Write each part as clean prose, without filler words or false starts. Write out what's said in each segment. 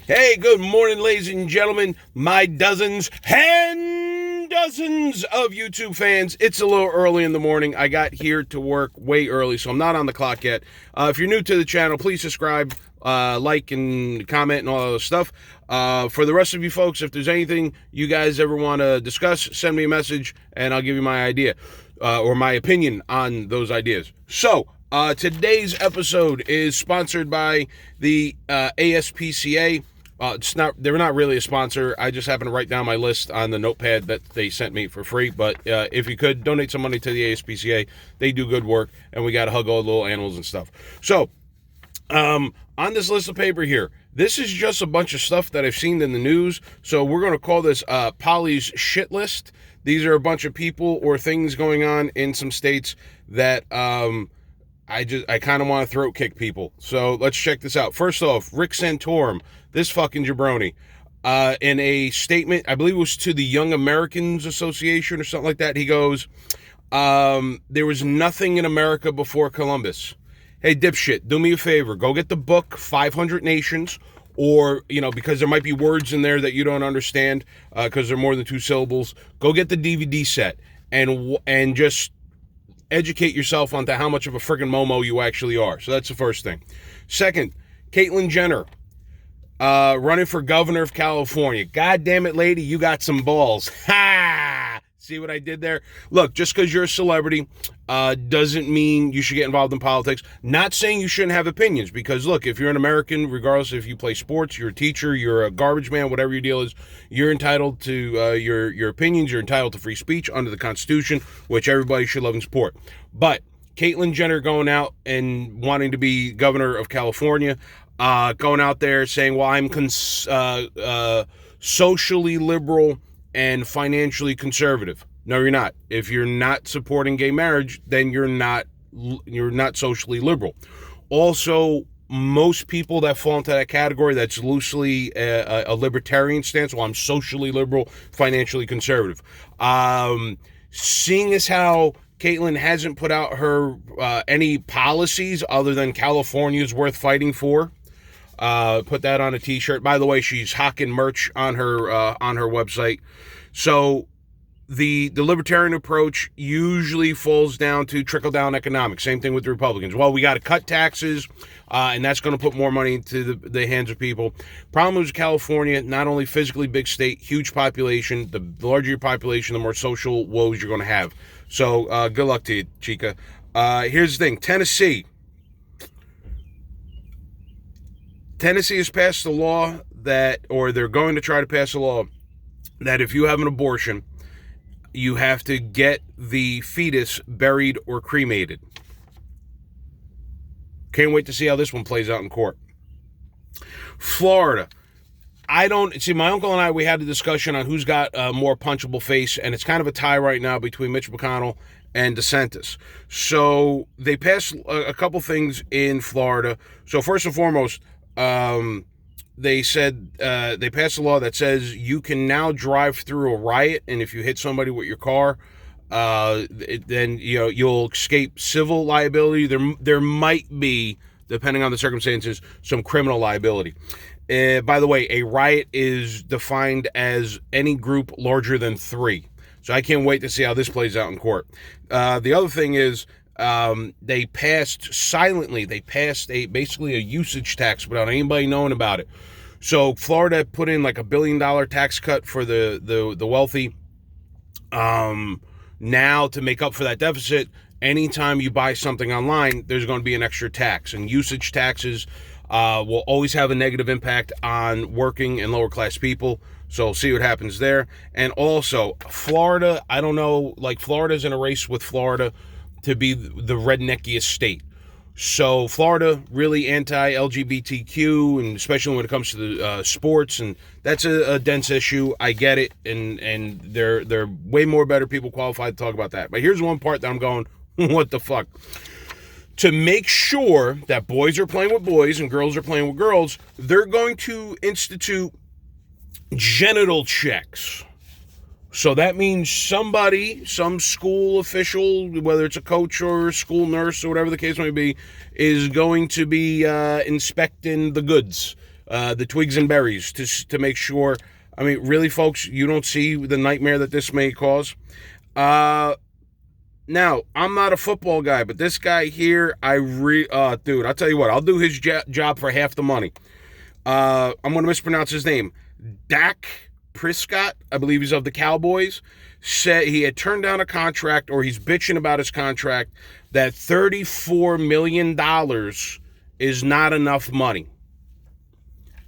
Hey, good morning, ladies and gentlemen, my dozens and dozens of YouTube fans. It's a little early in the morning. I got here to work way early, so I'm not on the clock yet. If you're new to the channel, please subscribe, like, and comment, and all that other stuff. For the rest of you folks, if there's anything you guys ever want to discuss, send me a message, and I'll give you my idea or my opinion on those ideas. So, today's episode is sponsored by the ASPCA. They're not really a sponsor. I just happen to write down my list on the notepad that they sent me for free. But if you could donate some money to the ASPCA, they do good work, and we got to hug all the little animals and stuff. So, on this list of paper here, this is just a bunch of stuff that I've seen in the news. So we're going to call this Polly's shit list. These are a bunch of people or things going on in some states that I kind of want to throat kick people. So let's check this out. First off, Rick Santorum, this fucking jabroni, in a statement, I believe it was to the Young Americans Association or something like that, he goes, there was nothing in America before Columbus. Hey, dipshit, do me a favor. Go get the book, 500 Nations, or, because there might be words in there that you don't understand, because they're more than 2 syllables. Go get the DVD set and just educate yourself onto how much of a freaking Momo you actually are. So that's the first thing. Second, Caitlyn Jenner, running for governor of California. God damn it, lady, you got some balls. Ha! See what I did there? Look, just because you're a celebrity doesn't mean you should get involved in politics. Not saying you shouldn't have opinions, because look, if you're an American, regardless if you play sports, you're a teacher, you're a garbage man, whatever your deal is, you're entitled to your opinions. You're entitled to free speech under the Constitution, which everybody should love and support. But Caitlyn Jenner going out and wanting to be governor of California, going out there saying, well, I'm socially liberal and financially conservative. No, you're not. If you're not supporting gay marriage, then you're not socially liberal. Also, most people that fall into that category, that's loosely a libertarian stance. Well, I'm socially liberal, financially conservative. Seeing as how Caitlyn hasn't put out her any policies other than California's worth fighting for. Put that on a t-shirt. By the way, she's hawking merch on her website. So the libertarian approach usually falls down to trickle-down economics. Same thing with the Republicans. Well, we got to cut taxes, and that's going to put more money into the hands of people. Problem is California, not only physically big state, huge population. The larger your population, the more social woes you're going to have. So good luck to you, Chica. Here's the thing. Tennessee has passed a law or they're going to try to pass a law that if you have an abortion, you have to get the fetus buried or cremated. Can't wait to see how this one plays out in court. Florida. My uncle and I, we had a discussion on who's got a more punchable face, and it's kind of a tie right now between Mitch McConnell and DeSantis. So they passed a couple things in Florida. So first and foremost, they said they passed a law that says you can now drive through a riot, and if you hit somebody with your car, then you'll escape civil liability. There might be, depending on the circumstances, some criminal liability. By the way, a riot is defined as any group larger than 3. So I can't wait to see how this plays out in court. The other thing is, they passed basically a usage tax without anybody knowing about it. So Florida put in like $1 billion tax cut for the wealthy. Now, to make up for that deficit, anytime you buy something online, there's going to be an extra tax, and usage taxes will always have a negative impact on working and lower class people. So see what happens there. And also Florida, I don't know, like Florida's in a race with Florida to be the redneckiest state. So Florida, really anti-LGBTQ, and especially when it comes to the sports, and that's a dense issue. I get it, and they're way more better people qualified to talk about that. But here's one part that I'm going, what the fuck? To make sure that boys are playing with boys and girls are playing with girls, they're going to institute genital checks. So that means some school official, whether it's a coach or a school nurse or whatever the case may be, is going to be inspecting the goods. the twigs and berries to make sure. I mean, really, folks, you don't see the nightmare that this may cause. Now, I'm not a football guy, but this guy here, dude, I'll tell you what, I'll do his job for half the money. I'm going to mispronounce his name. Dak Prescott, I believe he's of the Cowboys, said he had turned down a contract, or he's bitching about his contract, that $34 million is not enough money.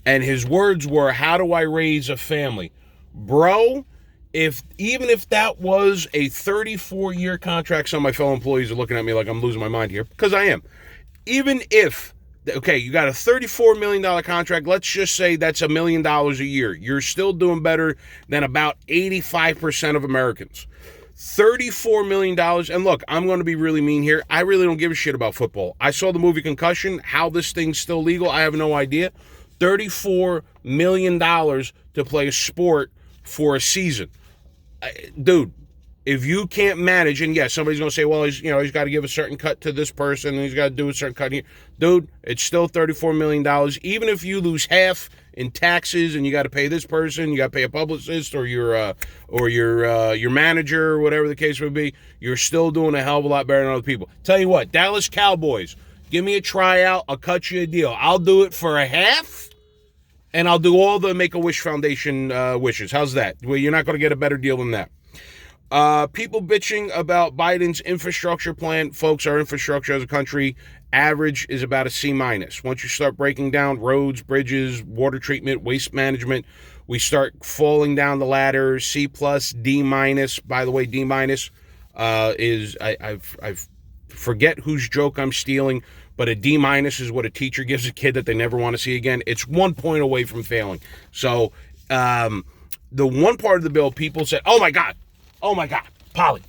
And his words were, how do I raise a family? Bro, even if that was a 34-year contract, some of my fellow employees are looking at me like I'm losing my mind here, because I am. Even if, okay, you got a $34 million contract, let's just say that's $1 million a year. You're still doing better than about 85% of Americans. $34 million, and look, I'm going to be really mean here. I really don't give a shit about football. I saw the movie Concussion. How this thing's still legal, I have no idea. $34 million to play a sport for a season. Dude, if you can't manage, and yes, somebody's going to say, well, he's got to give a certain cut to this person, and he's got to do a certain cut here. Dude, it's still $34 million. Even if you lose half in taxes and you got to pay this person, you got to pay a publicist or your manager or whatever the case would be, you're still doing a hell of a lot better than other people. Tell you what, Dallas Cowboys, give me a tryout, I'll cut you a deal. I'll do it for a half, and I'll do all the Make-A-Wish Foundation wishes. How's that? Well, you're not going to get a better deal than that. People bitching about Biden's infrastructure plan. Folks, our infrastructure as a country, average is about a C-. Once you start breaking down roads, bridges, water treatment, waste management, we start falling down the ladder. C+, D-. By the way, D- is, I forget whose joke I'm stealing, but a D- is what a teacher gives a kid that they never want to see again. It's 1 point away from failing. So the one part of the bill, people said, oh my God, Polly,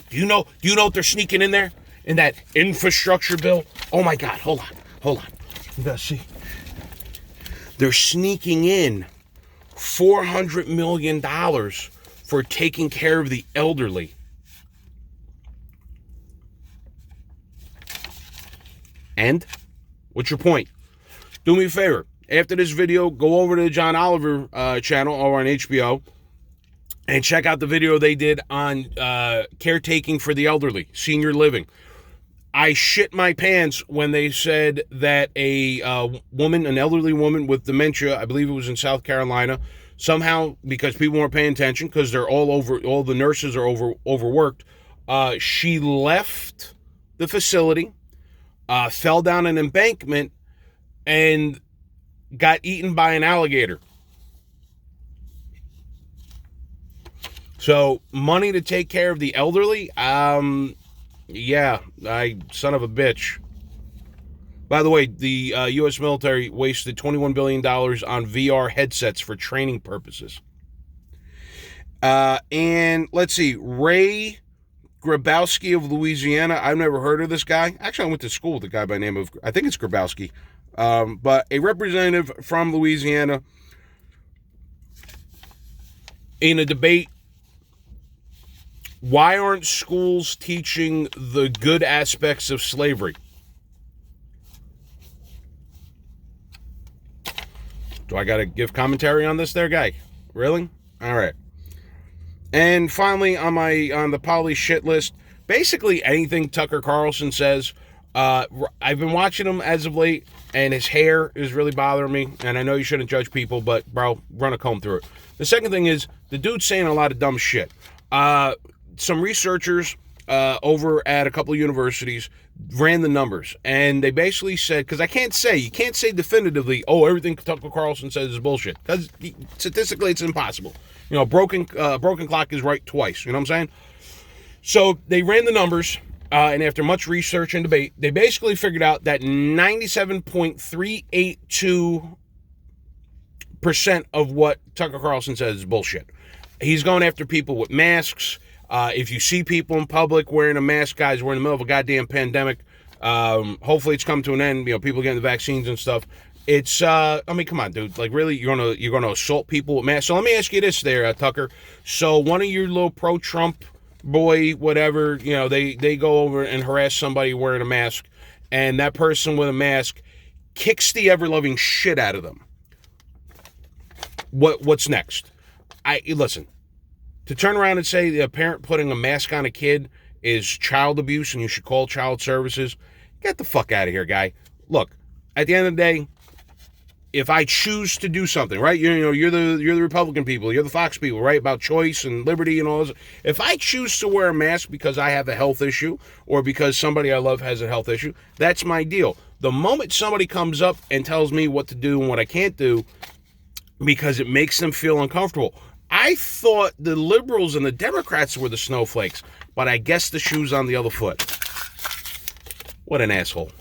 do you know what they're sneaking in there? In that infrastructure bill? Oh my God, hold on. You gotta see. They're sneaking in $400 million for taking care of the elderly. And? What's your point? Do me a favor. After this video, go over to the John Oliver channel over on HBO and check out the video they did on caretaking for the elderly, senior living. I shit my pants when they said that an elderly woman with dementia, I believe it was in South Carolina, somehow, because people weren't paying attention, because all the nurses are overworked, she left the facility, fell down an embankment, and got eaten by an alligator. So, money to take care of the elderly? Yeah, son of a bitch. By the way, the U.S. military wasted $21 billion on VR headsets for training purposes. And let's see, Ray Grabowski of Louisiana. I've never heard of this guy. Actually, I went to school with a guy by the name of, I think it's Grabowski. But a representative from Louisiana in a debate. Why aren't schools teaching the good aspects of slavery? Do I got to give commentary on this there, guy? Really? All right. And finally, on the poly shit list, basically anything Tucker Carlson says. I've been watching him as of late, and his hair is really bothering me. And I know you shouldn't judge people, but, bro, run a comb through it. The second thing is, the dude's saying a lot of dumb shit. Some researchers over at a couple of universities ran the numbers, and they basically said, because you can't say definitively, oh, everything Tucker Carlson says is bullshit, because statistically it's impossible. Broken clock is right twice. You know what I'm saying? So they ran the numbers, and after much research and debate, they basically figured out that 97.382% of what Tucker Carlson says is bullshit. He's going after people with masks. If you see people in public wearing a mask, guys, we're in the middle of a goddamn pandemic. Hopefully it's come to an end. People getting the vaccines and stuff. It's, come on, dude. Like, really, you're gonna assault people with masks? So let me ask you this there, Tucker. So one of your little pro-Trump boy, whatever, they go over and harass somebody wearing a mask, and that person with a mask kicks the ever-loving shit out of them. What's next? Listen, to turn around and say a parent putting a mask on a kid is child abuse and you should call child services, get the fuck out of here, guy. Look, at the end of the day, if I choose to do something, right? You're the Republican people, you're the Fox people, right? About choice and liberty and all this. If I choose to wear a mask because I have a health issue or because somebody I love has a health issue, that's my deal. The moment somebody comes up and tells me what to do and what I can't do because it makes them feel uncomfortable, I thought the liberals and the Democrats were the snowflakes, but I guess the shoe's on the other foot. What an asshole.